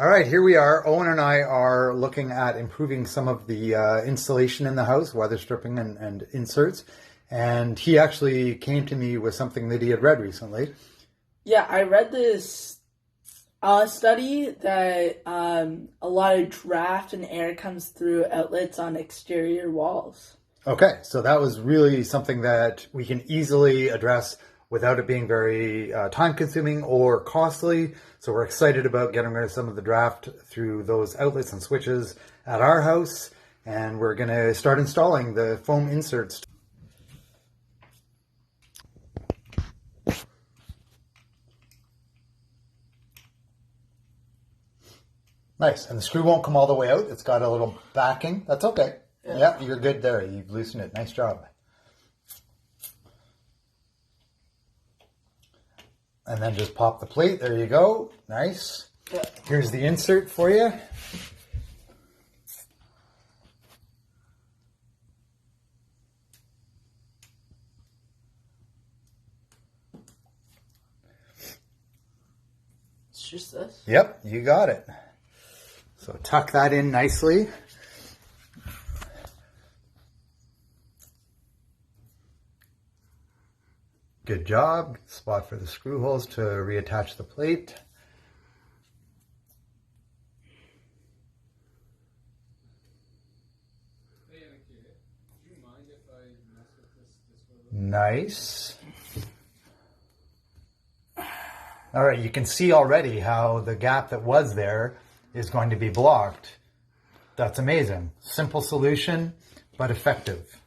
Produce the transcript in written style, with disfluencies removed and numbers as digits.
All right, here we are. Owen and I are looking at improving some of the insulation in the house, weather stripping and inserts. And he actually came to me with something that he had read recently. Yeah, I read this study that a lot of draft and air comes through outlets on exterior walls. Okay, so that was really something that we can easily address without it being very time-consuming or costly. So we're excited about getting rid of some of the draft through those outlets and switches at our house. And we're going to start installing the foam inserts. Nice. And the screw won't come all the way out. It's got a little backing. That's okay. Yeah, you're good there. You've loosened it. Nice job. And then just pop the plate. There you go. Nice. Yeah. Here's the insert for you. It's just this. Yep, you got it. So tuck that in nicely. Good job. Spot for the screw holes to reattach the plate. Nice. All right, you can see already how the gap that was there is going to be blocked. That's amazing. Simple solution, but effective.